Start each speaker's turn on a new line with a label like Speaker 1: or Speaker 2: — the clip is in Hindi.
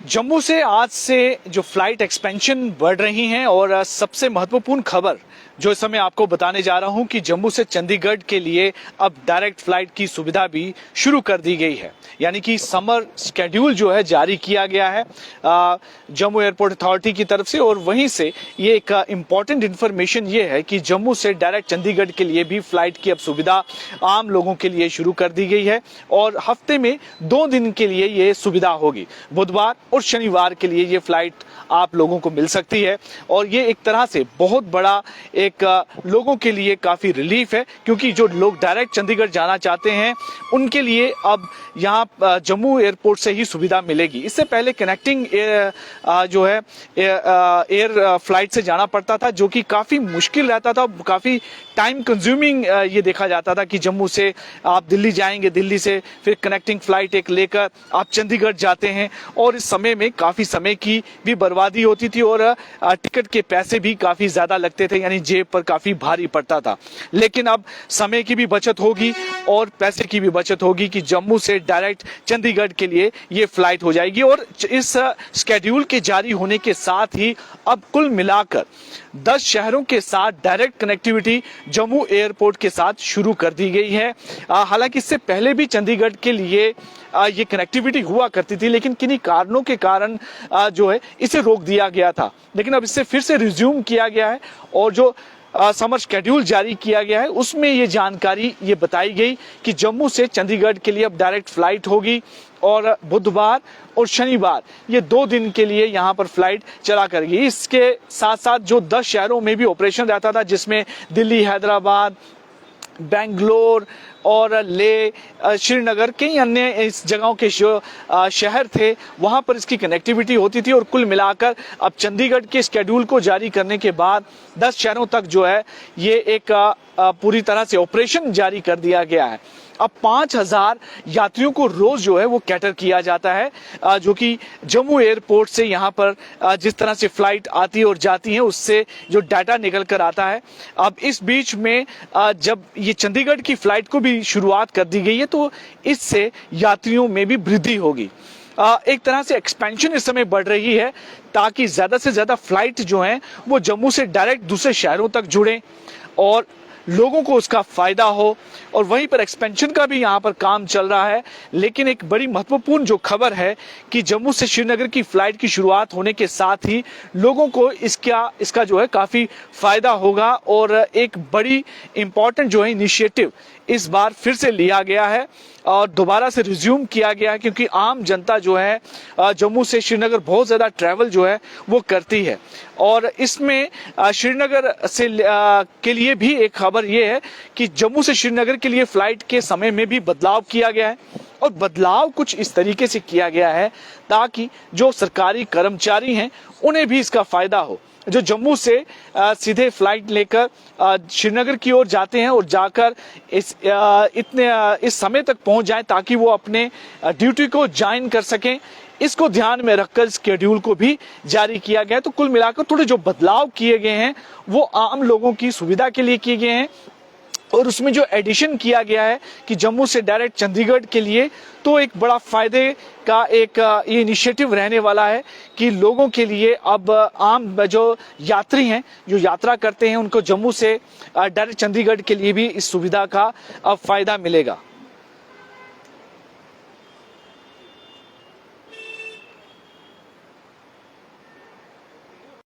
Speaker 1: जम्मू से आज से जो फ्लाइट एक्सपेंशन बढ़ रही हैं और सबसे महत्वपूर्ण खबर जो इस समय आपको बताने जा रहा हूं कि जम्मू से चंडीगढ़ के लिए अब डायरेक्ट फ्लाइट की सुविधा भी शुरू कर दी गई है। यानी कि समर शेड्यूल जो है जारी किया गया है जम्मू एयरपोर्ट अथॉरिटी की तरफ से। और वहीं से ये एक इम्पॉर्टेंट इन्फॉर्मेशन ये है कि जम्मू से डायरेक्ट चंडीगढ़ के लिए भी फ्लाइट की अब सुविधा आम लोगों के लिए शुरू कर दी गई है और हफ्ते में 2 दिन के लिए ये सुविधा होगी। बुधवार और शनिवार के लिए ये फ्लाइट आप लोगों को मिल सकती है और ये एक तरह से बहुत बड़ा एक लोगों के लिए काफी रिलीफ है, क्योंकि जो लोग डायरेक्ट चंडीगढ़ जाना चाहते हैं उनके लिए अब यहाँ जम्मू एयरपोर्ट से ही सुविधा मिलेगी। इससे पहले कनेक्टिंग जो है एयर फ्लाइट से जाना पड़ता था, जो कि काफी मुश्किल रहता था, काफी टाइम कंज्यूमिंग ये देखा जाता था कि जम्मू से आप दिल्ली जाएंगे, दिल्ली से फिर कनेक्टिंग फ्लाइट एक लेकर आप चंडीगढ़ जाते हैं और इस समय में काफी समय की भी बर्बादी होती थी और टिकट के पैसे भी काफी ज्यादा लगते थे, यानी जेब पर काफी भारी पड़ता था। लेकिन अब समय की भी बचत होगी और पैसे की भी बचत होगी कि जम्मू से डायरेक्ट चंडीगढ़ के लिए ये फ्लाइट हो जाएगी। और इस शेड्यूल के जारी होने के साथ ही अब कुल मिलाकर 10 शहरों के साथ डायरेक्ट कनेक्टिविटी जम्मू एयरपोर्ट के साथ शुरू कर दी गई है। हालांकि इससे पहले भी चंडीगढ़ के लिए ये कनेक्टिविटी हुआ करती थी, लेकिन किन्हीं कारणों के कारण जो है इसे रोक दिया गया था। लेकिन अब इसे फिर से रिज्यूम किया गया है और जो समर शेड्यूल जारी किया गया है उसमें ये जानकारी ये बताई गई कि जम्मू से चंडीगढ़ के लिए अब डायरेक्ट फ्लाइट होगी और बुधवार और शनिवार ये 2 दिन के लिए यहाँ पर फ्लाइट चला करेगी। इसके साथ साथ जो 10 शहरों में भी ऑपरेशन रहता था, जिसमें दिल्ली, हैदराबाद, बेंगलोर और ले, श्रीनगर, कई अन्य इस जगहों के जो शहर थे वहां पर इसकी कनेक्टिविटी होती थी। और कुल मिलाकर अब चंडीगढ़ के शेड्यूल को जारी करने के बाद 10 शहरों तक जो है ये एक पूरी तरह से ऑपरेशन जारी कर दिया गया है। अब 5000 यात्रियों को रोज जो है वो कैटर किया जाता है, जो कि जम्मू एयरपोर्ट से यहाँ पर जिस तरह से फ्लाइट आती है और जाती है उससे जो डाटा निकल कर आता है। अब इस बीच में जब ये चंडीगढ़ की फ्लाइट को भी शुरुआत कर दी गई है तो इससे यात्रियों में भी वृद्धि होगी। एक तरह से एक्सपेंशन इस समय बढ़ रही है ताकि ज्यादा से ज्यादा फ्लाइट जो है वो जम्मू से डायरेक्ट दूसरे शहरों तक जुड़े और लोगों को उसका फायदा हो। और वहीं पर एक्सपेंशन का भी यहाँ पर काम चल रहा है। लेकिन एक बड़ी महत्वपूर्ण जो खबर है कि जम्मू से श्रीनगर की फ्लाइट की शुरुआत होने के साथ ही लोगों को इसका जो है काफी फायदा होगा और एक बड़ी इंपॉर्टेंट जो है इनिशिएटिव इस बार फिर से लिया गया है और दोबारा से रिज्यूम किया गया है, क्योंकि आम जनता जो है जम्मू से श्रीनगर बहुत ज्यादा ट्रैवल जो है वो करती है। और इसमें श्रीनगर से के लिए भी एक खबर ये है कि जम्मू से श्रीनगर के लिए फ्लाइट के समय में भी बदलाव किया गया है और बदलाव कुछ इस तरीके से किया गया है ताकि जो सरकारी कर्मचारी हैं उन्हें भी इसका फायदा हो। जो जम्मू से सीधे फ्लाइट लेकर श्रीनगर की ओर जाते हैं और जाकर इस समय तक पहुंच जाएं ताकि वो अपने ड्यूटी को ज्वाइन कर सकें, इसको ध्यान में रखकर शेड्यूल को भी जारी किया गया है। तो कुल मिलाकर थोड़े जो बदलाव किए गए हैं वो आम लोगों की सुविधा के लिए किए गए हैं। और उसमें जो एडिशन किया गया है कि जम्मू से डायरेक्ट चंडीगढ़ के लिए, तो एक बड़ा फायदे का एक ये इनिशिएटिव रहने वाला है कि लोगों के लिए अब आम जो यात्री हैं जो यात्रा करते हैं उनको जम्मू से डायरेक्ट चंडीगढ़ के लिए भी इस सुविधा का अब फायदा मिलेगा।